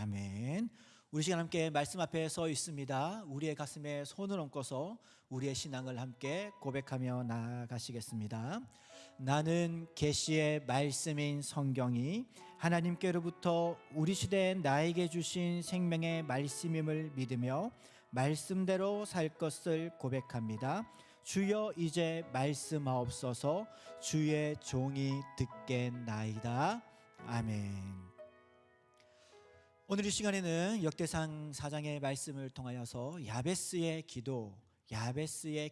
아멘. 우리 시간 함께 말씀 앞에 서 있습니다. 우리의 가슴에 손을 얹고서 우리의 신앙을 함께 고백하며 나아가시겠습니다. 나는 계시의 말씀인 성경이 하나님께로부터 우리 시대에 나에게 주신 생명의 말씀임을 믿으며 말씀대로 살 것을 고백합니다. 주여 이제 말씀하옵소서. 주의 종이 듣겠나이다. 아멘. 오늘 이 시간에는 역대상 4장의 말씀을 통하여서 야베스의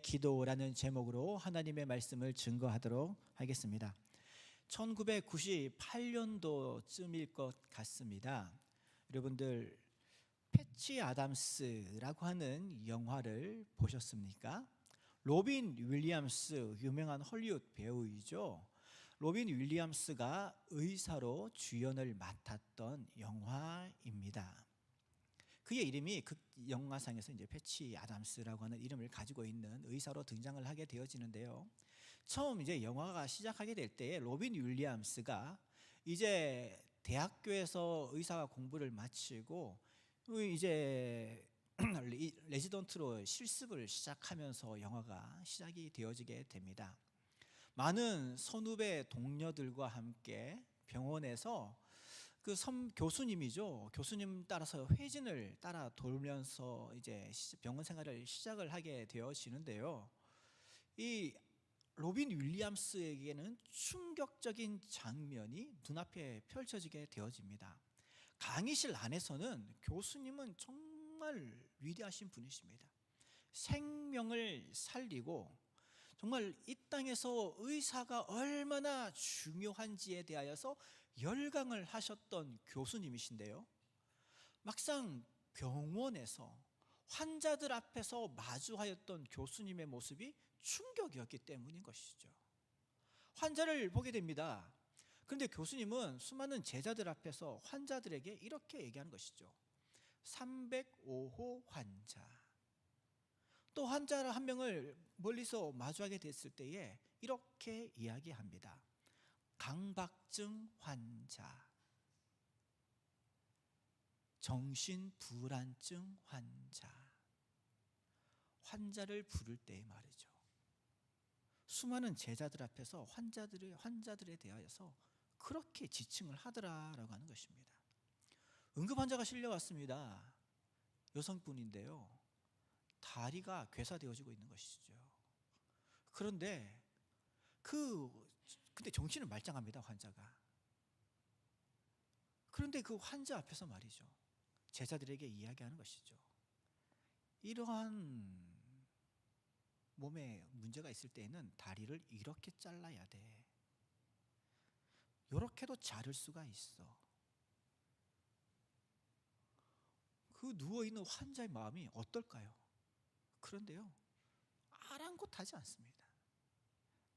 기도라는 제목으로 하나님의 말씀을 증거하도록 하겠습니다. 1998년도쯤일 것 같습니다. 여러분들 패치 아담스라고 하는 영화를 보셨습니까? 로빈 윌리엄스, 유명한 헐리우드 배우이죠. 로빈 윌리엄스가 의사로 주연을 맡았던 영화입니다. 그의 이름이 그 영화상에서 이제 패치 아담스라고 하는 이름을 가지고 있는 의사로 등장을 하게 되어지는데요. 처음 이제 영화가 시작하게 될 때에 로빈 윌리엄스가 이제 대학교에서 의사 공부를 마치고 이제 레지던트로 실습을 시작하면서 영화가 시작이 되어지게 됩니다. 많은 선후배 동료들과 함께 병원에서 그 교수님이죠. 교수님 따라서 회진을 따라 돌면서 이제 병원 생활을 시작을 하게 되어지는데요. 이 로빈 윌리엄스에게는 충격적인 장면이 눈앞에 펼쳐지게 되어집니다. 강의실 안에서는 교수님은 정말 위대하신 분이십니다. 생명을 살리고 정말 이 땅에서 의사가 얼마나 중요한지에 대하여서 열강을 하셨던 교수님이신데요. 막상 병원에서 환자들 앞에서 마주하였던 교수님의 모습이 충격이었기 때문인 것이죠. 환자를 보게 됩니다. 그런데 교수님은 수많은 제자들 앞에서 환자들에게 이렇게 얘기하는 것이죠. 305호 환자. 또 환자 한 명을 멀리서 마주하게 됐을 때에 이렇게 이야기합니다. 강박증 환자, 정신불안증 환자. 환자를 부를 때에 말이죠. 수많은 제자들 앞에서 환자들에 대하여서 그렇게 지칭을 하더라라고 하는 것입니다. 응급환자가 실려왔습니다. 여성분인데요. 다리가 괴사되어지고 있는 것이죠. 그런데 근데 정신은 말짱합니다, 환자가. 그런데 그 환자 앞에서 말이죠. 제자들에게 이야기하는 것이죠. 이러한 몸에 문제가 있을 때에는 다리를 이렇게 잘라야 돼. 이렇게도 자를 수가 있어. 그 누워있는 환자의 마음이 어떨까요? 그런데요, 아랑곳하지 않습니다.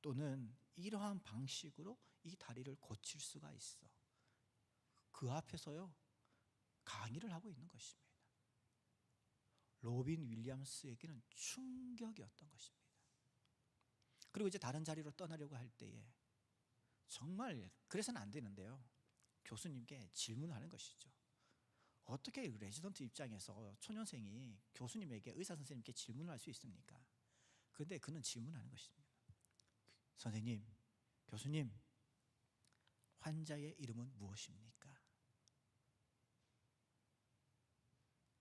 또는 이러한 방식으로 이 다리를 고칠 수가 있어. 그 앞에서요, 강의를 하고 있는 것입니다. 로빈 윌리엄스에게는 충격이었던 것입니다. 그리고 이제 다른 자리로 떠나려고 할 때에 정말 그래서는 안 되는데요, 교수님께 질문하는 것이죠. 어떻게 레지던트 입장에서 초년생이 교수님에게, 의사 선생님께 질문을 할 수 있습니까? 그런데 그는 질문하는 것입니다. 선생님, 교수님, 환자의 이름은 무엇입니까?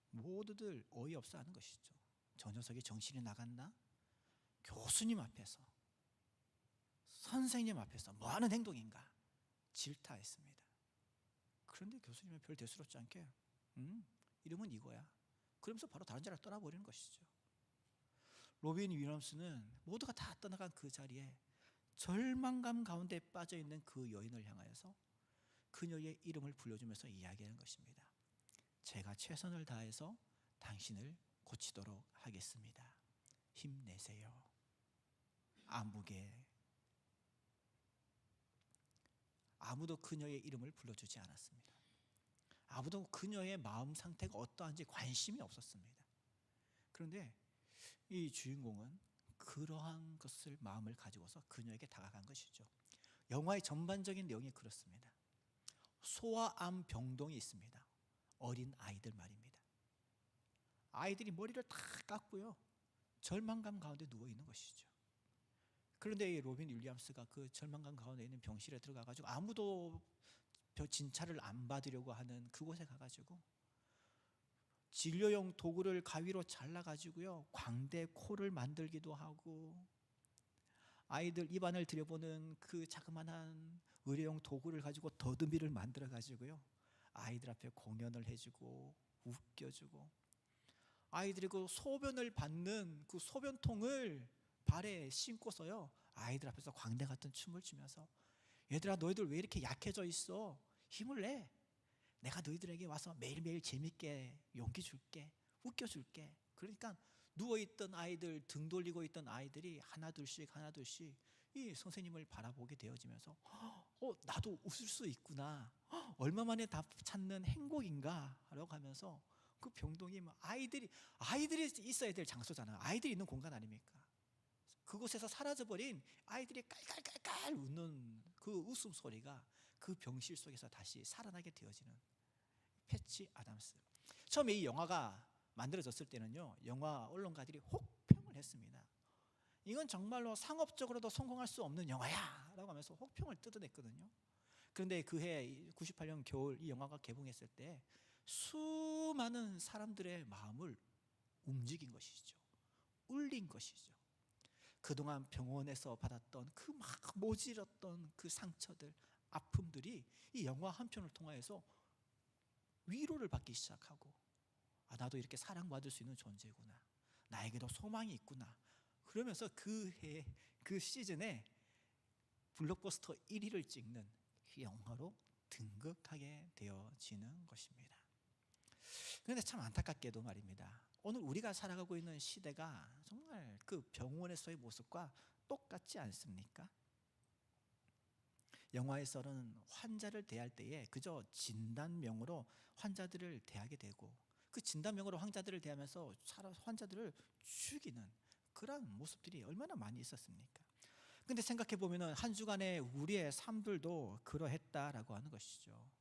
모두들 어이없어 하는 것이죠. 저 녀석이 정신이 나갔나? 교수님 앞에서, 선생님 앞에서 뭐 하는 행동인가? 질타했습니다. 그런데 교수님은 별 대수롭지 않게 이름은 이거야. 그러면서 바로 다른 자리로 떠나버리는 것이죠. 로빈 윌리엄스는 모두가 다 떠나간 그 자리에 절망감 가운데 빠져있는 그 여인을 향하여서 그녀의 이름을 불러주면서 이야기하는 것입니다. 제가 최선을 다해서 당신을 고치도록 하겠습니다. 힘내세요. 아무도 그녀의 이름을 불러주지 않았습니다. 아무도 그녀의 마음 상태가 어떠한지 관심이 없었습니다. 그런데 이 주인공은 그러한 것을 마음을 가지고서 그녀에게 다가간 것이죠. 영화의 전반적인 내용이 그렇습니다. 소아암 병동이 있습니다. 어린 아이들 말입니다. 아이들이 머리를 다 깎고요, 절망감 가운데 누워 있는 것이죠. 그런데 이 로빈 윌리엄스가 그 절망감 가운데 있는 병실에 들어가가지고 아무도 진찰을 안 받으려고 하는 그곳에 가가지고 진료용 도구를 가위로 잘라가지고요, 광대 코를 만들기도 하고, 아이들 입안을 들여보는 그 자그마한 의료용 도구를 가지고 더듬이를 만들어가지고요, 아이들 앞에 공연을 해주고 웃겨주고, 아이들이 그 소변을 받는 그 소변통을 발에 신고서요, 아이들 앞에서 광대 같은 춤을 추면서 얘들아, 너희들 왜 이렇게 약해져 있어? 힘을 내. 내가 너희들에게 와서 매일매일 재밌게 용기 줄게, 웃겨줄게. 그러니까 누워있던 아이들, 등 돌리고 있던 아이들이 하나둘씩 이 선생님을 바라보게 되어지면서 나도 웃을 수 있구나, 얼마 만에 답 찾는 행복인가 라고 하면서 그 병동이 아이들이 있어야 될 장소잖아요. 아이들이 있는 공간 아닙니까? 그곳에서 사라져버린 아이들이 깔깔깔깔 웃는 그 웃음소리가 그 병실 속에서 다시 살아나게 되어지는 패치 아담스. 처음에 이 영화가 만들어졌을 때는요, 영화 언론가들이 혹평을 했습니다. 이건 정말로 상업적으로도 성공할 수 없는 영화야 라고 하면서 혹평을 뜯어냈거든요. 그런데 그해 98년 겨울 이 영화가 개봉했을 때 수많은 사람들의 마음을 움직인 것이죠. 울린 것이죠. 그동안 병원에서 받았던 그 막 모질었던 그 상처들, 아픔들이 이 영화 한 편을 통하여서 위로를 받기 시작하고, 나도 이렇게 사랑받을 수 있는 존재구나, 나에게도 소망이 있구나, 그러면서 그 해, 그 시즌에 블록버스터 1위를 찍는 영화로 등극하게 되어지는 것입니다. 그런데 참 안타깝게도 말입니다, 오늘 우리가 살아가고 있는 시대가 정말 그 병원에서의 모습과 똑같지 않습니까? 영화에서는 환자를 대할 때에 그저 진단명으로 환자들을 대하게 되고, 그 진단명으로 환자들을 대하면서 환자들을 죽이는 그런 모습들이 얼마나 많이 있었습니까? 근데 생각해 보면 한 주간의 우리의 삶들도 그러했다라고 하는 것이죠.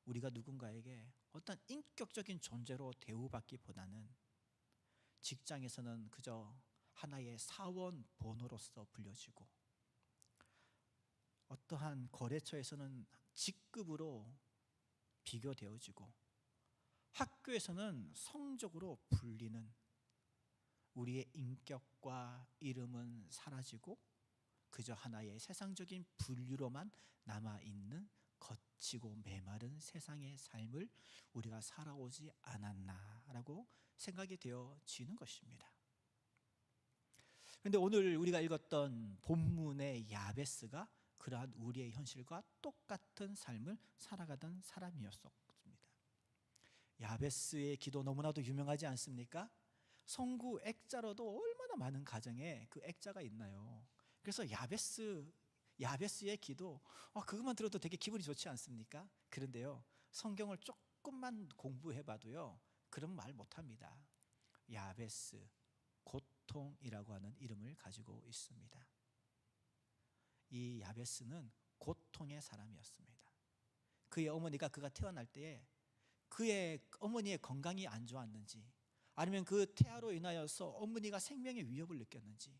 우리가 누군가에게 어떤 인격적인 존재로 대우받기보다는 직장에서는 그저 하나의 사원 번호로서 불려지고, 어떠한 거래처에서는 직급으로 비교되어지고, 학교에서는 성적으로 불리는 우리의 인격과 이름은 사라지고 그저 하나의 세상적인 분류로만 남아있는 거치고 메마른 세상의 삶을 우리가 살아오지 않았나라고 생각이 되어지는 것입니다. 그런데 오늘 우리가 읽었던 본문의 야베스가 그러한 우리의 현실과 똑같은 삶을 살아가던 사람이었습니다. 야베스의 기도 너무나도 유명하지 않습니까? 성구 액자로도 얼마나 많은 가정에 그 액자가 있나요? 그래서 야베스의 기도, 그것만 들어도 되게 기분이 좋지 않습니까? 그런데요, 성경을 조금만 공부해봐도요, 그런 말 못합니다. 야베스, 고통이라고 하는 이름을 가지고 있습니다. 이 야베스는 고통의 사람이었습니다. 그의 어머니가 그가 태어날 때에 그의 어머니의 건강이 안 좋았는지, 아니면 그 태아로 인하여서 어머니가 생명의 위협을 느꼈는지,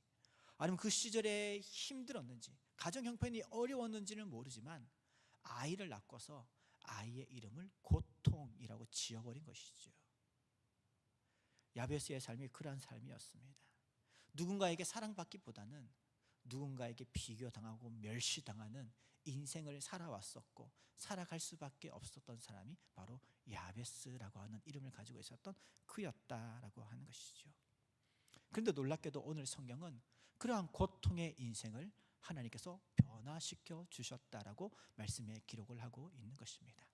아니면 그 시절에 힘들었는지, 가정 형편이 어려웠는지는 모르지만 아이를 낳고서 아이의 이름을 고통이라고 지어버린 것이죠. 야베스의 삶이 그러한 삶이었습니다. 누군가에게 사랑받기보다는 누군가에게 비교당하고 멸시당하는 인생을 살아왔었고, 살아갈 수밖에 없었던 사람이 바로 야베스라고 하는 이름을 가지고 있었던 그였다라고 하는 것이죠. 그런데 놀랍게도 오늘 성경은 그러한 고통의 인생을 하나님께서 변화시켜 주셨다라고 말씀에 기록을 하고 있는 것입니다.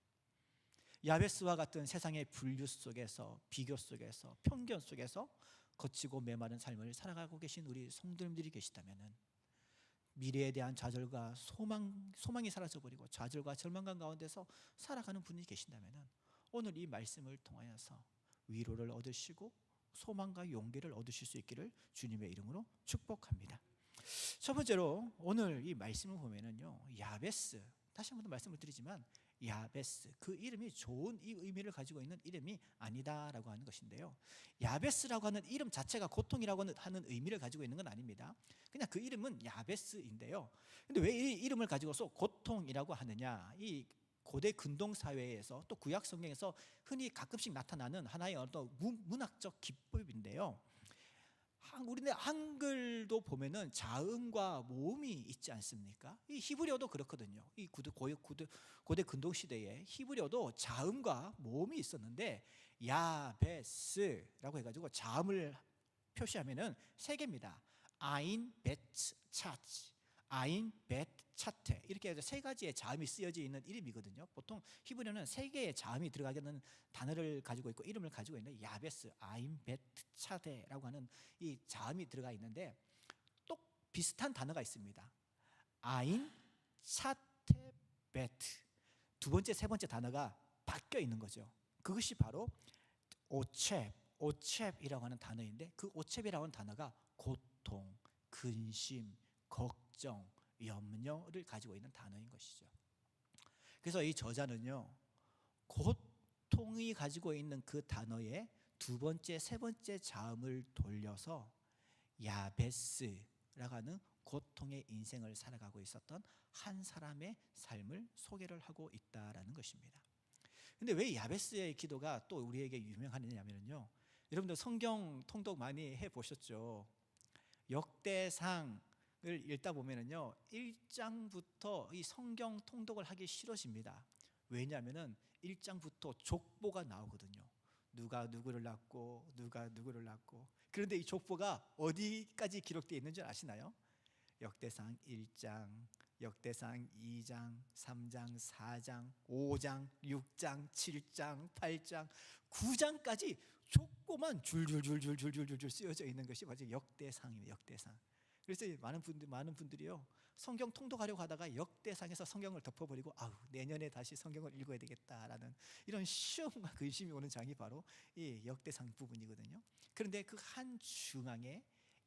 야베스와 같은 세상의 분류 속에서, 비교 속에서, 편견 속에서 거치고 메마른 삶을 살아가고 계신 우리 성도님들이 계시다면, 미래에 대한 좌절과 소망이 사라져버리고 좌절과 절망감 가운데서 살아가는 분이 계신다면, 오늘 이 말씀을 통하여서 위로를 얻으시고 소망과 용기를 얻으실 수 있기를 주님의 이름으로 축복합니다. 첫 번째로 오늘 이 말씀을 보면은요, 야베스, 다시 한번 말씀을 드리지만 야베스, 그 이름이 좋은 이 의미를 가지고 있는 이름이 아니다라고 하는 것인데요. 야베스라고 하는 이름 자체가 고통이라고 하는 의미를 가지고 있는 건 아닙니다. 그냥 그 이름은 야베스인데요. 근데 왜 이 이름을 가지고서 고통이라고 하느냐? 이 고대 근동 사회에서 또 구약 성경에서 흔히 가끔씩 나타나는 하나의 어떤 문학적 기법인데요. 우리네 한글도 보면은 자음과 모음이 있지 않습니까? 이 히브리어도 그렇거든요. 이 고대 근동 시대에 히브리어도 자음과 모음이 있었는데 야베스라고 해가지고 자음을 표시하면은 세 개입니다. 아인, 베트, 차치, 아인, 베트, 차테, 이렇게 해서 세 가지의 자음이 쓰여져 있는 이름이거든요. 보통 히브리어는 세 개의 자음이 들어가는 단어를 가지고 있고 이름을 가지고 있는 야베스, 아인, 베트, 차테라고 하는 이 자음이 들어가 있는데 또 비슷한 단어가 있습니다. 아인, 차테, 베트, 두 번째, 세 번째 단어가 바뀌어 있는 거죠. 그것이 바로 오쳄이라고 하는 단어인데, 그 오쳄이라고 하는 단어가 고통, 근심, 걱정, 염려를 가지고 있는 단어인 것이죠. 그래서 이 저자는요, 고통이 가지고 있는 그 단어의 두 번째, 세 번째 자음을 돌려서 야베스라고 하는 고통의 인생을 살아가고 있었던 한 사람의 삶을 소개를 하고 있다라는 것입니다. 근데 왜 야베스의 기도가 또 우리에게 유명하냐면요, 여러분들 성경 통독 많이 해보셨죠? 역대상을 읽다 보면은요, 1장부터 이 성경 통독을 하기 싫어집니다. 왜냐하면은 1장부터 족보가 나오거든요. 누가 누구를 낳고 누가 누구를 낳고. 그런데 이 족보가 어디까지 기록되어 있는 줄 아시나요? 역대상 1장, 역대상 2장, 3장, 4장, 5장, 6장, 7장, 8장, 9장까지 족보만 줄줄줄줄줄줄줄 쓰여져 있는 것이 바로 역대상입니다. 역대상. 그래서 많은 분들이요, 성경 통독하려고 하다가 역대상에서 성경을 덮어버리고 내년에 다시 성경을 읽어야 되겠다라는 이런 시험과 근심이 오는 장이 바로 이 역대상 부분이거든요. 그런데 그 한 중앙에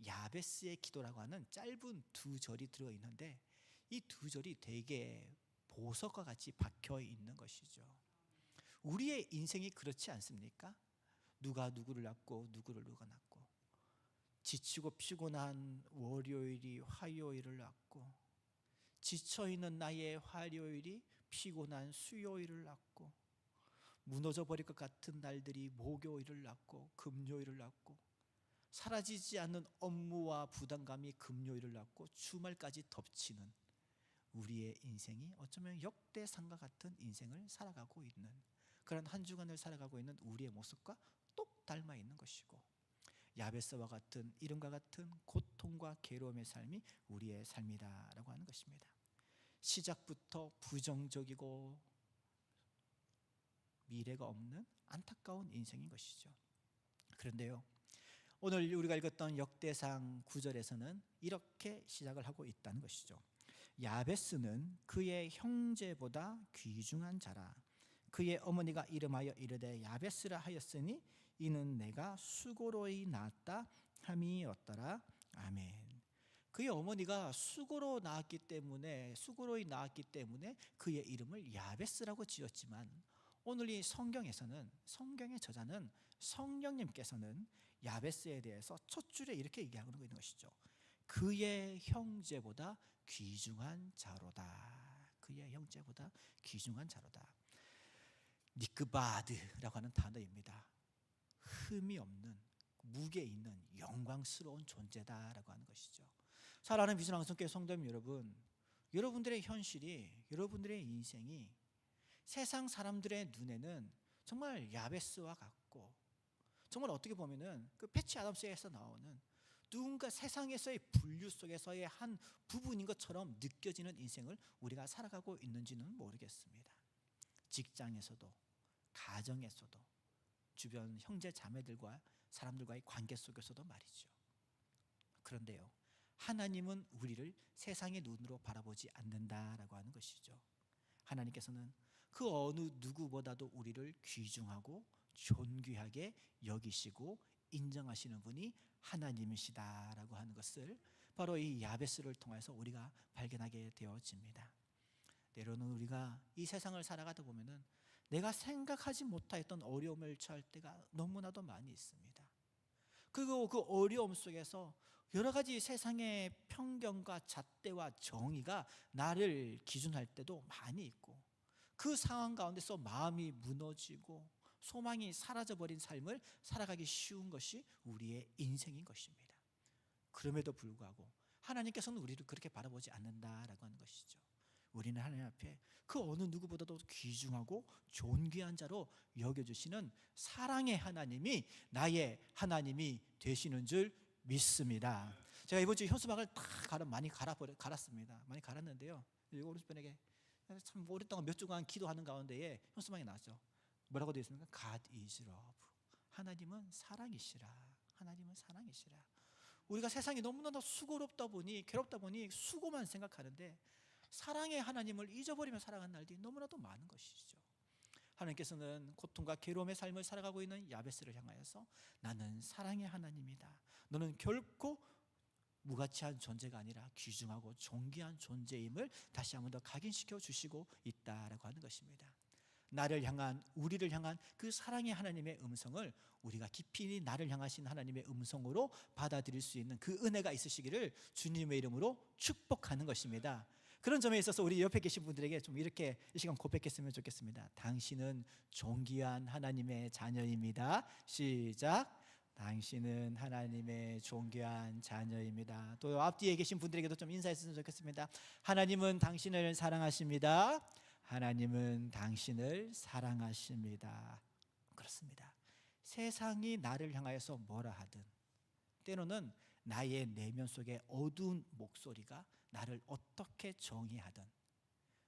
야베스의 기도라고 하는 짧은 두 절이 들어있는데, 이 두 절이 되게 보석과 같이 박혀 있는 것이죠. 우리의 인생이 그렇지 않습니까? 누가 누구를 낳고 누구를 누가 낳고, 지치고 피곤한 월요일이 화요일을 낳고, 지쳐있는 나의 화요일이 피곤한 수요일을 낳고, 무너져 버릴 것 같은 날들이 목요일을 낳고 금요일을 낳고, 사라지지 않는 업무와 부담감이 금요일을 낳고 주말까지 덮치는 우리의 인생이 어쩌면 역대상과 같은 인생을 살아가고 있는, 그런 한 주간을 살아가고 있는 우리의 모습과 똑 닮아 있는 것이고, 야베스와 같은 이름과 같은 고통과 괴로움의 삶이 우리의 삶이다라고 하는 것입니다. 시작부터 부정적이고 미래가 없는 안타까운 인생인 것이죠. 그런데요, 오늘 우리가 읽었던 역대상 9절에서는 이렇게 시작을 하고 있다는 것이죠. 야베스는 그의 형제보다 귀중한 자라. 그의 어머니가 이름하여 이르되 야베스라 하였으니 이는 내가 수고로이 낳았다 함이었더라. 아멘. 그의 어머니가 수고로이 낳았기 때문에 그의 이름을 야베스라고 지었지만, 오늘 이 성경에서는, 성경의 저자는, 성령님께서는 야베스에 대해서 첫 줄에 이렇게 얘기하고 있는 것이죠. 그의 형제보다 귀중한 자로다. 그의 형제보다 귀중한 자로다. 니크바드라고 하는 단어입니다. 흠이 없는, 무게 있는 영광스러운 존재다라고 하는 것이죠. 사랑하는 비전왕성교회 성도님 여러분, 여러분들의 현실이, 여러분들의 인생이 세상 사람들의 눈에는 정말 야베스와 같고, 정말 어떻게 보면은 그 패치 아담스에서 나오는 누군가 세상에서의 분류 속에서의 한 부분인 것처럼 느껴지는 인생을 우리가 살아가고 있는지는 모르겠습니다. 직장에서도, 가정에서도, 주변 형제 자매들과 사람들과의 관계 속에서도 말이죠. 그런데요, 하나님은 우리를 세상의 눈으로 바라보지 않는다라고 하는 것이죠. 하나님께서는 그 어느 누구보다도 우리를 귀중하고 존귀하게 여기시고 인정하시는 분이 하나님이시다라고 하는 것을 바로 이 야베스를 통해서 우리가 발견하게 되어집니다. 때로는 우리가 이 세상을 살아가다 보면은 내가 생각하지 못했던 어려움을 처할 때가 너무나도 많이 있습니다. 그리고 그 어려움 속에서 여러 가지 세상의 편견과 잣대와 정의가 나를 기준할 때도 많이 있고, 그 상황 가운데서 마음이 무너지고 소망이 사라져버린 삶을 살아가기 쉬운 것이 우리의 인생인 것입니다. 그럼에도 불구하고 하나님께서는 우리를 그렇게 바라보지 않는다라고 하는 것이죠. 우리는 하나님 앞에 그 어느 누구보다도 귀중하고 존귀한 자로 여겨주시는 사랑의 하나님이 나의 하나님이 되시는 줄 믿습니다. 제가 이번 주에 현수막을 많이 갈았습니다. 많이 갈았는데요, 오른편에게 참 오랫동안 몇 주간 기도하는 가운데에 현수막이 나왔죠. 뭐라고 되어 있습니까? God is love. 하나님은 사랑이시라. 하나님은 사랑이시라. 우리가 세상이 너무나 수고롭다 보니, 괴롭다 보니 수고만 생각하는데 사랑의 하나님을 잊어버리며 살아가는 날들이 너무나도 많은 것이죠. 하나님께서는 고통과 괴로움의 삶을 살아가고 있는 야베스를 향하여서 나는 사랑의 하나님이다, 너는 결코 무가치한 존재가 아니라 귀중하고 존귀한 존재임을 다시 한번 더 각인시켜 주시고 있다라고 하는 것입니다. 나를 향한, 우리를 향한 그 사랑의 하나님의 음성을 우리가 깊이 나를 향하신 하나님의 음성으로 받아들일 수 있는 그 은혜가 있으시기를 주님의 이름으로 축복하는 것입니다. 그런 점에 있어서 우리 옆에 계신 분들에게 좀 이렇게 이 시간 고백했으면 좋겠습니다. 당신은 존귀한 하나님의 자녀입니다. 시작. 당신은 하나님의 존귀한 자녀입니다. 또 앞뒤에 계신 분들에게도 좀 인사했으면 좋겠습니다. 하나님은 당신을 사랑하십니다. 하나님은 당신을 사랑하십니다. 그렇습니다. 세상이 나를 향하여서 뭐라 하든, 때로는 나의 내면 속에 어두운 목소리가 나를 어떻게 정의하든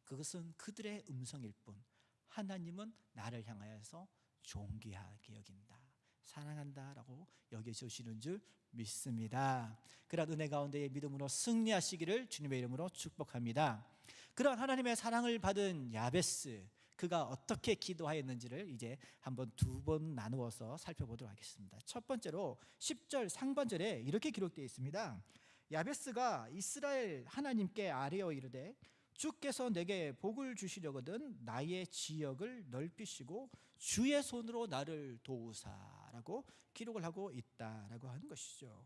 그것은 그들의 음성일 뿐, 하나님은 나를 향하여서 존귀하게 여긴다, 사랑한다라고 여겨주시는 줄 믿습니다. 그런 은혜 가운데의 믿음으로 승리하시기를 주님의 이름으로 축복합니다. 그런 하나님의 사랑을 받은 야베스, 그가 어떻게 기도하였는지를 이제 한번 두 번 나누어서 살펴보도록 하겠습니다. 첫 번째로 10절 상반절에 이렇게 기록되어 있습니다. 야베스가 이스라엘 하나님께 아뢰어 이르되 주께서 내게 복을 주시려거든 나의 지역을 넓히시고 주의 손으로 나를 도우사라고 기록을 하고 있다라고 하는 것이죠.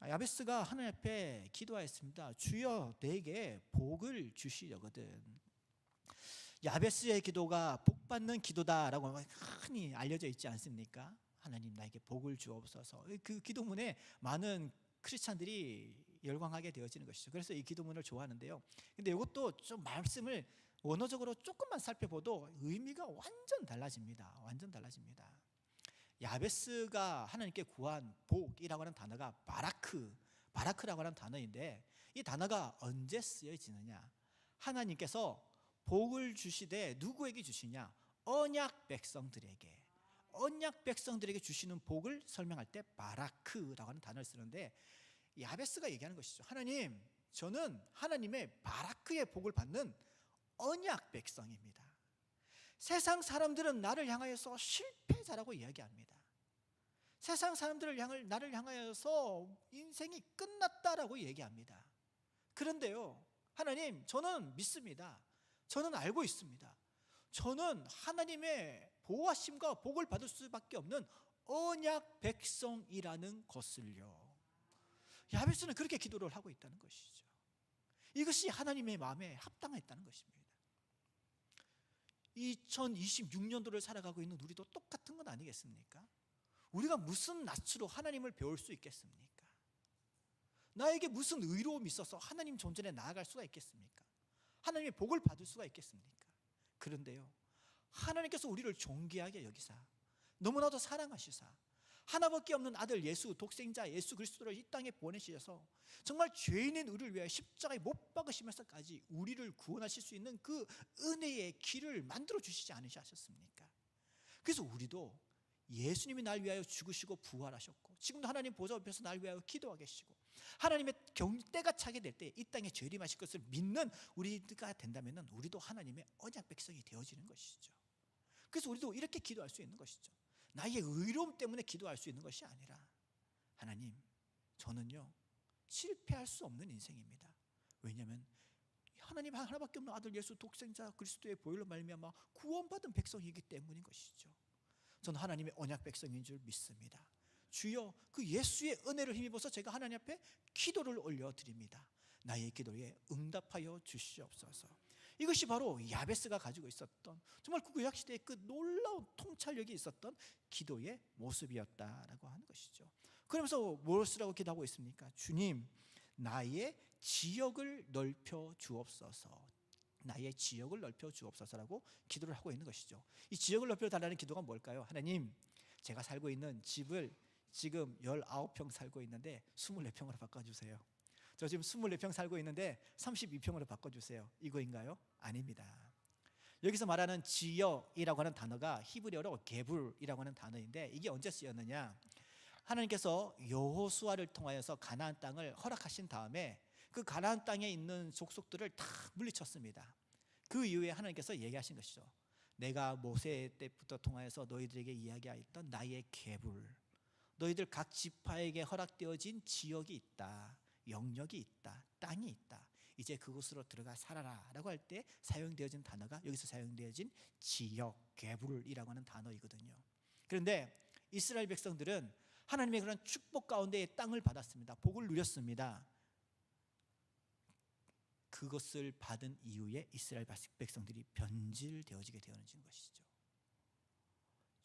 야베스가 하나님 앞에 기도하였습니다. 주여 내게 복을 주시려거든. 야베스의 기도가 복받는 기도다라고 흔히 알려져 있지 않습니까? 하나님 나에게 복을 주옵소서. 그 기도문에 많은 크리스찬들이 열광하게 되어지는 것이죠. 그래서 이 기도문을 좋아하는데요, 근데 이것도 좀 말씀을 원어적으로 조금만 살펴봐도 의미가 완전 달라집니다. 완전 달라집니다. 야베스가 하나님께 구한 복이라고 하는 단어가 바라크라고 하는 단어인데, 이 단어가 언제 쓰여지느냐, 하나님께서 복을 주시되 누구에게 주시냐? 언약 백성들에게. 언약 백성들에게 주시는 복을 설명할 때 바라크라고 하는 단어를 쓰는데, 야베스가 얘기하는 것이죠. 하나님, 저는 하나님의 바라크의 복을 받는 언약 백성입니다. 세상 사람들은 나를 향하여서 실패자라고 이야기합니다. 세상 사람들을 나를 향하여서 인생이 끝났다라고 얘기합니다. 그런데요, 하나님, 저는 믿습니다. 저는 알고 있습니다. 저는 하나님의 보호하심과 복을 받을 수밖에 없는 언약 백성이라는 것을요. 야베스는 그렇게 기도를 하고 있다는 것이죠. 이것이 하나님의 마음에 합당했다는 것입니다. 2026년도를 살아가고 있는 우리도 똑같은 건 아니겠습니까? 우리가 무슨 낯으로 하나님을 배울 수 있겠습니까? 나에게 무슨 의로움이 있어서 하나님 존전에 나아갈 수가 있겠습니까? 하나님의 복을 받을 수가 있겠습니까? 그런데요, 하나님께서 우리를 존귀하게 여기사 너무나도 사랑하시사 하나밖에 없는 아들 예수, 독생자 예수 그리스도를 이 땅에 보내시셔서 정말 죄인인 우리를 위하여 십자가에 못 박으시면서까지 우리를 구원하실 수 있는 그 은혜의 길을 만들어 주시지 않으셨습니까? 그래서 우리도 예수님이 날 위하여 죽으시고 부활하셨고 지금도 하나님 보좌 앞에서 날 위하여 기도하고 계시고 하나님의 때가 차게 될 때 이 땅에 재림하실 것을 믿는 우리가 된다면 우리도 하나님의 언약 백성이 되어지는 것이죠. 그래서 우리도 이렇게 기도할 수 있는 것이죠. 나의 의로움 때문에 기도할 수 있는 것이 아니라, 하나님, 저는요 실패할 수 없는 인생입니다. 왜냐하면 하나님 하나밖에 없는 아들 예수 독생자 그리스도의 보혈로 말미암아 구원받은 백성이기 때문인 것이죠. 저는 하나님의 언약 백성인 줄 믿습니다. 주여 그 예수의 은혜를 힘입어서 제가 하나님 앞에 기도를 올려드립니다. 나의 기도에 응답하여 주시옵소서. 이것이 바로 야베스가 가지고 있었던 정말 그 구약시대의 그 놀라운 통찰력이 있었던 기도의 모습이었다라고 하는 것이죠. 그러면서 무엇이라고 기도하고 있습니까? 주님, 나의 지역을 넓혀 주옵소서. 나의 지역을 넓혀 주옵소서라고 기도를 하고 있는 것이죠. 이 지역을 넓혀 달라는 기도가 뭘까요? 하나님, 제가 살고 있는 집을 지금 19평 살고 있는데 24평으로 바꿔주세요. 저 지금 24평 살고 있는데 32평으로 바꿔주세요. 이거인가요? 아닙니다. 여기서 말하는 지역이라고 하는 단어가 히브리어로 게불이라고 하는 단어인데, 이게 언제 쓰였느냐? 하나님께서 여호수아를 통하여서 가나안 땅을 허락하신 다음에 그 가나안 땅에 있는 족속들을 다 물리쳤습니다. 그 이후에 하나님께서 얘기하신 것이죠. 내가 모세 때부터 통하여서 너희들에게 이야기하였던 나의 계불, 너희들 각 지파에게 허락되어진 지역이 있다, 영역이 있다, 땅이 있다. 이제 그곳으로 들어가 살아라 라고 할 때 사용되어진 단어가 여기서 사용되어진 지역, 계불이라고 하는 단어이거든요. 그런데 이스라엘 백성들은 하나님의 그런 축복 가운데에 땅을 받았습니다. 복을 누렸습니다. 그것을 받은 이후에 이스라엘 백성들이 변질되어지게 되어지는 것이죠.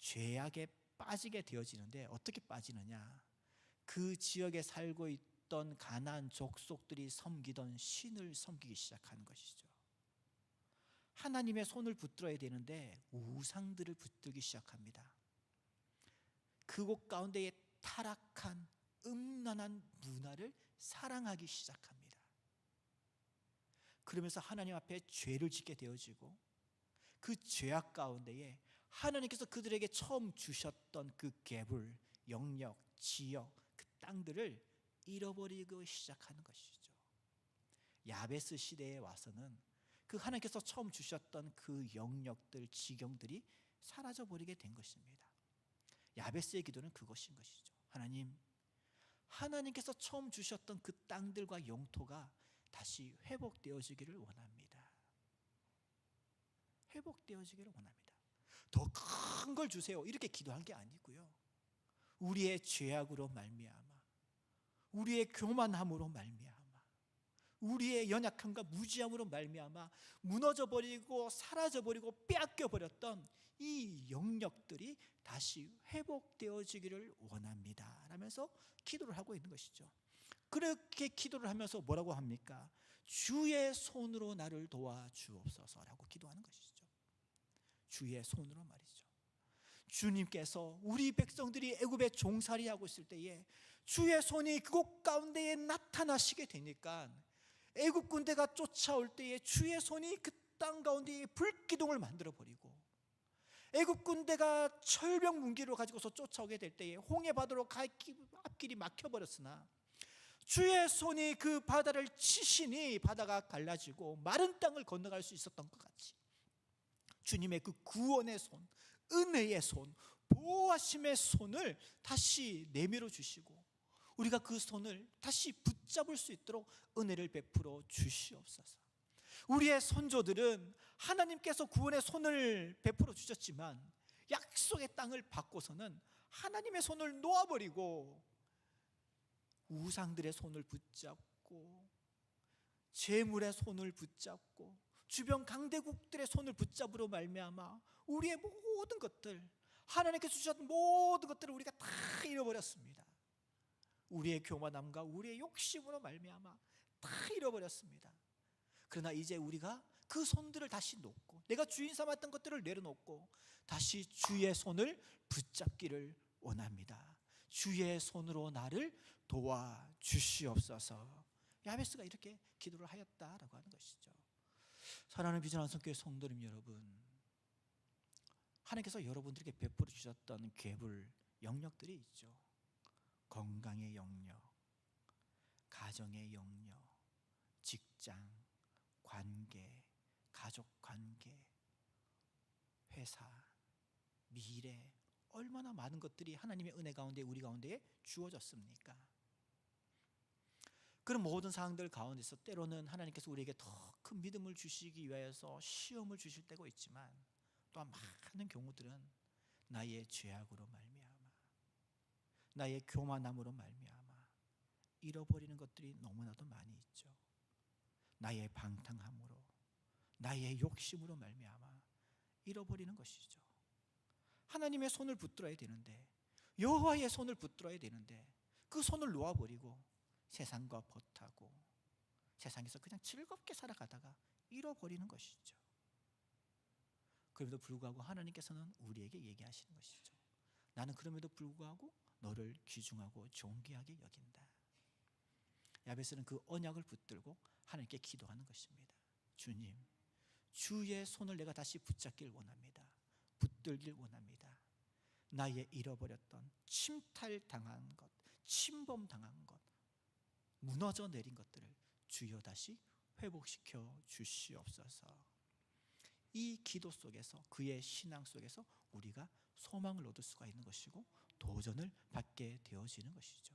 죄악에 빠지게 되어지는데 어떻게 빠지느냐? 그 지역에 살고 있던 가나안 족속들이 섬기던 신을 섬기기 시작하는 것이죠. 하나님의 손을 붙들어야 되는데 우상들을 붙들기 시작합니다. 그곳 가운데에 타락한 음란한 문화를 사랑하기 시작합니다. 그러면서 하나님 앞에 죄를 짓게 되어지고, 그 죄악 가운데에 하나님께서 그들에게 처음 주셨던 그 계불, 영역, 지역, 그 땅들을 잃어버리고 시작하는 것이죠. 야베스 시대에 와서는 그 하나님께서 처음 주셨던 그 영역들, 지경들이 사라져버리게 된 것입니다. 야베스의 기도는 그것인 것이죠. 하나님, 하나님께서 처음 주셨던 그 땅들과 영토가 다시 회복되어지기를 원합니다. 회복되어지기를 원합니다. 더 큰 걸 주세요 이렇게 기도한 게 아니고요, 우리의 죄악으로 말미암아, 우리의 교만함으로 말미암아, 우리의 연약함과 무지함으로 말미암아 무너져버리고 사라져버리고 빼앗겨버렸던 이 영역들이 다시 회복되어지기를 원합니다 라면서 기도를 하고 있는 것이죠. 그렇게 기도를 하면서 뭐라고 합니까? 주의 손으로 나를 도와주옵소서라고 기도하는 것이죠. 주의 손으로 말이죠. 주님께서 우리 백성들이 애굽에 종살이하고 있을 때에 주의 손이 그곳 가운데에 나타나시게 되니까 애굽 군대가 쫓아올 때에 주의 손이 그 땅 가운데에 불기둥을 만들어 버리고, 애굽 군대가 철병 문기로 가지고서 쫓아오게 될 때에 홍해 바다로 앞길이 막혀버렸으나 주의 손이 그 바다를 치시니 바다가 갈라지고 마른 땅을 건너갈 수 있었던 것 같이, 주님의 그 구원의 손, 은혜의 손, 보호하심의 손을 다시 내밀어 주시고 우리가 그 손을 다시 붙잡을 수 있도록 은혜를 베풀어 주시옵소서. 우리의 선조들은 하나님께서 구원의 손을 베풀어 주셨지만 약속의 땅을 받고서는 하나님의 손을 놓아버리고 우상들의 손을 붙잡고 재물의 손을 붙잡고 주변 강대국들의 손을 붙잡으로 말미암아 우리의 모든 것들, 하나님께서 주셨던 모든 것들을 우리가 다 잃어버렸습니다. 우리의 교만함과 우리의 욕심으로 말미암아 다 잃어버렸습니다. 그러나 이제 우리가 그 손들을 다시 놓고, 내가 주인 삼았던 것들을 내려놓고 다시 주의 손을 붙잡기를 원합니다. 주의 손으로 나를 도와주시옵소서. 야베스가 이렇게 기도를 하였다라고 하는 것이죠. 사랑하는 비전 한성교회 성도님 여러분, 하나님께서 여러분들에게 베풀어 주셨던 계불 영역들이 있죠. 건강의 영역, 가정의 영역, 직장, 관계, 가족 관계, 회사, 미래, 얼마나 많은 것들이 하나님의 은혜 가운데 우리 가운데에 주어졌습니까? 그런 모든 사항들 가운데서 때로는 하나님께서 우리에게 더 그 믿음을 주시기 위하여서 시험을 주실 때가 있지만, 또한 많은 경우들은 나의 죄악으로 말미암아, 나의 교만함으로 말미암아 잃어버리는 것들이 너무나도 많이 있죠. 나의 방탕함으로, 나의 욕심으로 말미암아 잃어버리는 것이죠. 하나님의 손을 붙들어야 되는데, 여호와의 손을 붙들어야 되는데 그 손을 놓아버리고 세상과 벗하고 세상에서 그냥 즐겁게 살아가다가 잃어버리는 것이죠. 그럼에도 불구하고 하나님께서는 우리에게 얘기하시는 것이죠. 나는 그럼에도 불구하고 너를 귀중하고 존귀하게 여긴다. 야베스는 그 언약을 붙들고 하나님께 기도하는 것입니다. 주님, 주의 손을 내가 다시 붙잡길 원합니다. 붙들길 원합니다. 나의 잃어버렸던, 침탈당한 것, 침범당한 것, 무너져 내린 것들을 주여 다시 회복시켜 주시옵소서. 이 기도 속에서, 그의 신앙 속에서 우리가 소망을 얻을 수가 있는 것이고 도전을 받게 되어지는 것이죠.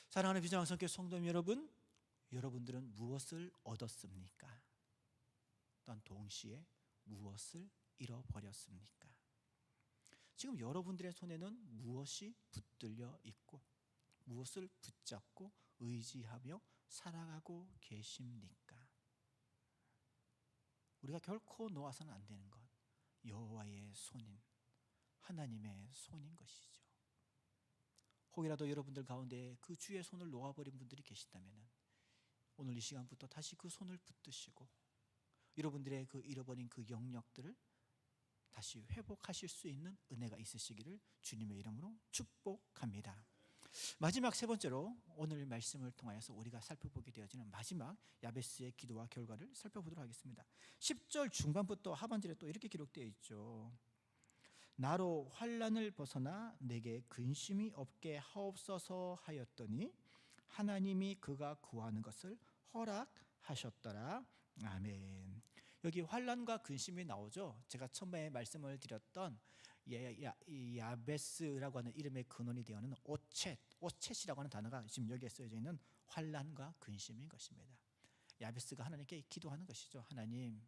사랑하는 비전한 성교 성도님 여러분, 여러분들은 무엇을 얻었습니까? 또한 동시에 무엇을 잃어버렸습니까? 지금 여러분들의 손에는 무엇이 붙들려 있고 무엇을 붙잡고 의지하며 살아가고 계십니까? 우리가 결코 놓아서는 안 되는 것, 여호와의 손인 하나님의 손인 것이죠. 혹이라도 여러분들 가운데 그 주의 손을 놓아버린 분들이 계시다면 오늘 이 시간부터 다시 그 손을 붙드시고 여러분들의 그 잃어버린 그 영역들을 다시 회복하실 수 있는 은혜가 있으시기를 주님의 이름으로 축복합니다. 마지막 세 번째로 오늘 말씀을 통하여서 우리가 살펴보게 되어지는 마지막 야베스의 기도와 결과를 살펴보도록 하겠습니다. 10절 중반부터 하반절에 또 이렇게 기록되어 있죠. 나로 환난을 벗어나 내게 근심이 없게 하옵소서 하였더니 하나님이 그가 구하는 것을 허락하셨더라. 아멘. 여기 환난과 근심이 나오죠. 제가 처음에 말씀을 드렸던 야베스라고 하는 이름의 근원이 되어는 오쳇이라고 하는 단어가 지금 여기에 쓰여져 있는 환난과 근심인 것입니다. 야베스가 하나님께 기도하는 것이죠. 하나님,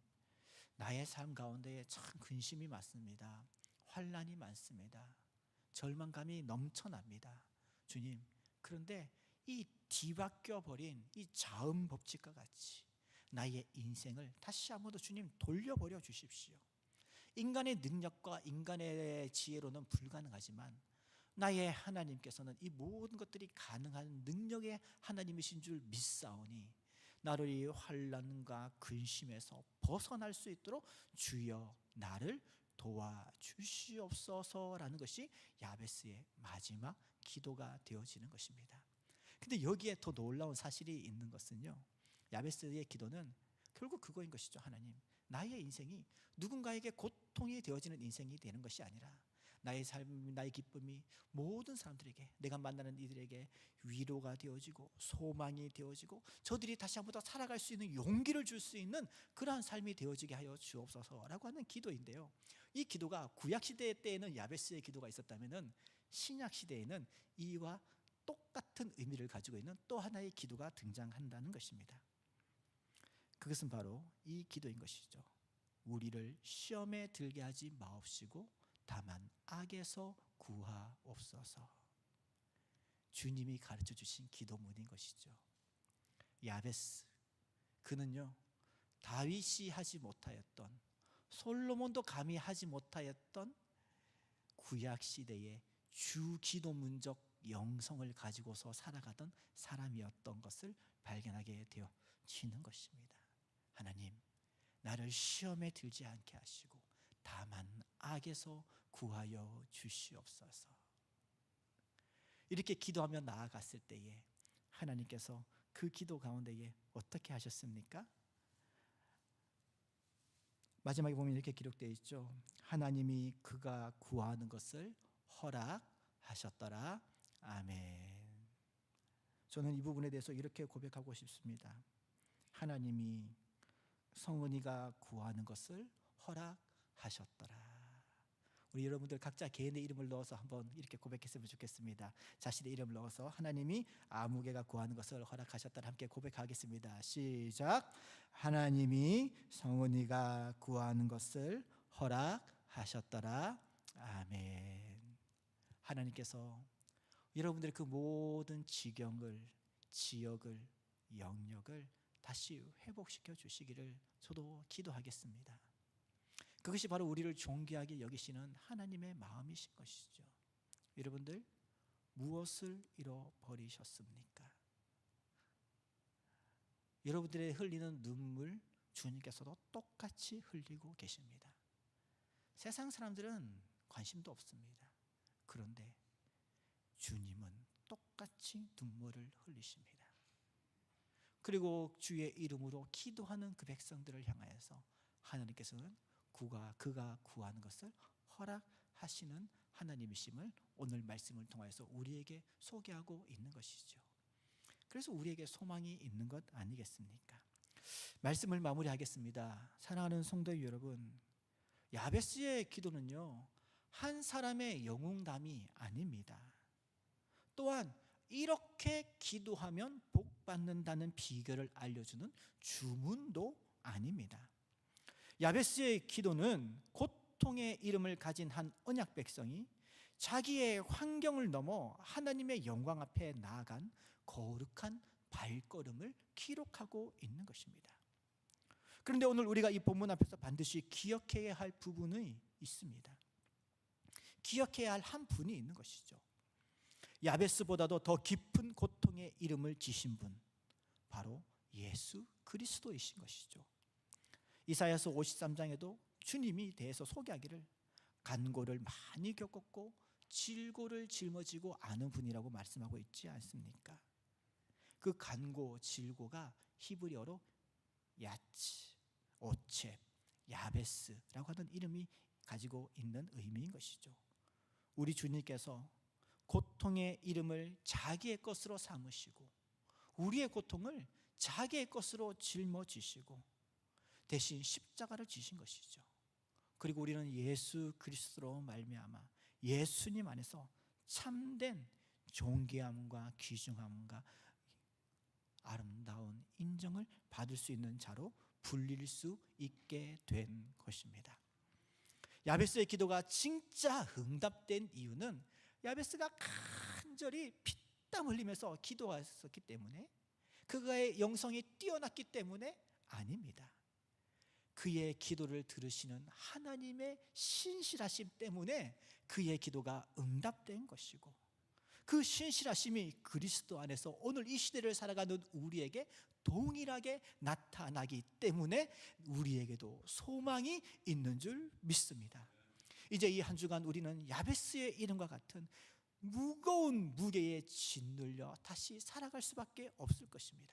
나의 삶 가운데에 참 근심이 많습니다. 환난이 많습니다. 절망감이 넘쳐납니다. 주님, 그런데 이 뒤바뀌어 버린 이 자음 법칙과 같이 나의 인생을 다시 한번 더 주님 돌려버려 주십시오. 인간의 능력과 인간의 지혜로는 불가능하지만 나의 하나님께서는 이 모든 것들이 가능한 능력의 하나님이신 줄 믿사오니 나를 이 환난과 근심에서 벗어날 수 있도록 주여 나를 도와주시옵소서라는 것이 야베스의 마지막 기도가 되어지는 것입니다. 근데 여기에 더 놀라운 사실이 있는 것은요, 야베스의 기도는 결국 그거인 것이죠. 하나님, 나의 인생이 누군가에게 고통이 되어지는 인생이 되는 것이 아니라 나의 삶, 나의 기쁨이 모든 사람들에게, 내가 만나는 이들에게 위로가 되어지고 소망이 되어지고 저들이 다시 한번 더 살아갈 수 있는 용기를 줄 수 있는 그러한 삶이 되어지게 하여 주옵소서라고 하는 기도인데요, 이 기도가 구약시대 때에는 야베스의 기도가 있었다면 신약시대에는 이와 똑같은 의미를 가지고 있는 또 하나의 기도가 등장한다는 것입니다. 그것은 바로 이 기도인 것이죠. 우리를 시험에 들게 하지 마옵시고 다만 악에서 구하옵소서. 주님이 가르쳐 주신 기도문인 것이죠. 야베스, 그는요 다윗이 하지 못하였던, 솔로몬도 감히 하지 못하였던 구약시대의 주기도문적 영성을 가지고서 살아가던 사람이었던 것을 발견하게 되어지는 것입니다. 하나님, 나를 시험에 들지 않게 하시고 다만 악에서 구하여 주시옵소서. 이렇게 기도하며 나아갔을 때에 하나님께서 그 기도 가운데에 어떻게 하셨습니까? 마지막에 보면 이렇게 기록되어 있죠. 하나님이 그가 구하는 것을 허락하셨더라. 아멘. 저는 이 부분에 대해서 이렇게 고백하고 싶습니다. 하나님이 성은이가 구하는 것을 허락하셨더라. 우리 여러분들 각자 개인의 이름을 넣어서 한번 이렇게 고백했으면 좋겠습니다. 자신의 이름을 넣어서 하나님이 아무개가 구하는 것을 허락하셨다를 함께 고백하겠습니다. 시작. 하나님이 성은이가 구하는 것을 허락하셨더라. 아멘. 하나님께서 여러분들의 그 모든 지경을, 지역을, 영역을 다시 회복시켜 주시기를 저도 기도하겠습니다. 그것이 바로 우리를 존귀하게 여기시는 하나님의 마음이신 것이죠. 여러분들 무엇을 잃어버리셨습니까? 여러분들의 흘리는 눈물 주님께서도 똑같이 흘리고 계십니다. 세상 사람들은 관심도 없습니다. 그런데 주님은 똑같이 눈물을 흘리십니다. 그리고 주의 이름으로 기도하는 그 백성들을 향하여서 하나님께서는 그가 구하는 것을 허락하시는 하나님이심을 오늘 말씀을 통해서 우리에게 소개하고 있는 것이죠. 그래서 우리에게 소망이 있는 것 아니겠습니까? 말씀을 마무리하겠습니다. 사랑하는 성도 여러분, 야베스의 기도는요, 한 사람의 영웅담이 아닙니다. 또한 이렇게 기도하면 복 받는다는 비결을 알려주는 주문도 아닙니다. 야베스의 기도는 고통의 이름을 가진 한 언약 백성이 자기의 환경을 넘어 하나님의 영광 앞에 나아간 거룩한 발걸음을 기록하고 있는 것입니다. 그런데 오늘 우리가 이 본문 앞에서 반드시 기억해야 할 부분이 있습니다. 기억해야 할 한 분이 있는 것이죠. 야베스보다도 더 깊은 고통의 이름을 지신 분, 바로 예수 그리스도이신 것이죠. 이사야서 53장에도 주님이 대해서 소개하기를 간고를 많이 겪었고 질고를 짊어지고 아는 분이라고 말씀하고 있지 않습니까? 그 간고, 질고가 히브리어로 야츠, 오쳄, 야베스라고 하는 이름이 가지고 있는 의미인 것이죠. 우리 주님께서 고통의 이름을 자기의 것으로 삼으시고 우리의 고통을 자기의 것으로 짊어지시고 대신 십자가를 지신 것이죠. 그리고 우리는 예수 그리스도로 말미암아 예수님 안에서 참된 존귀함과 귀중함과 아름다운 인정을 받을 수 있는 자로 불릴 수 있게 된 것입니다. 야베스의 기도가 진짜 응답된 이유는 야베스가 간절히 피땀 흘리면서 기도했었기 때문에, 그의 영성이 뛰어났기 때문에 아닙니다. 그의 기도를 들으시는 하나님의 신실하심 때문에 그의 기도가 응답된 것이고, 그 신실하심이 그리스도 안에서 오늘 이 시대를 살아가는 우리에게 동일하게 나타나기 때문에 우리에게도 소망이 있는 줄 믿습니다. 이제 이 한 주간 우리는 야베스의 이름과 같은 무거운 무게에 짓눌려 다시 살아갈 수밖에 없을 것입니다.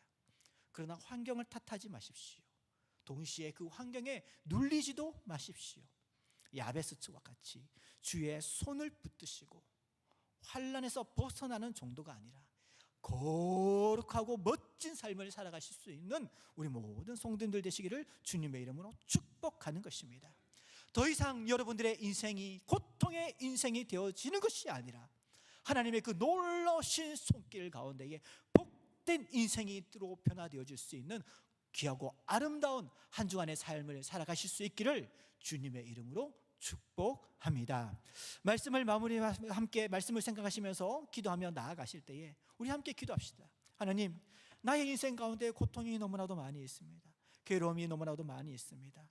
그러나 환경을 탓하지 마십시오. 동시에 그 환경에 눌리지도 마십시오. 야베스와 같이 주의 손을 붙드시고 환난에서 벗어나는 정도가 아니라 거룩하고 멋진 삶을 살아가실 수 있는 우리 모든 성도님들 되시기를 주님의 이름으로 축복하는 것입니다. 더 이상 여러분들의 인생이 고통의 인생이 되어지는 것이 아니라 하나님의 그 놀라우신 손길 가운데에 복된 인생으로 변화되어질 수 있는 귀하고 아름다운 한 주간의 삶을 살아가실 수 있기를 주님의 이름으로 축복합니다. 말씀을 함께 말씀을 생각하시면서 기도하며 나아가실 때에 우리 함께 기도합시다. 하나님, 나의 인생 가운데 고통이 너무나도 많이 있습니다. 괴로움이 너무나도 많이 있습니다.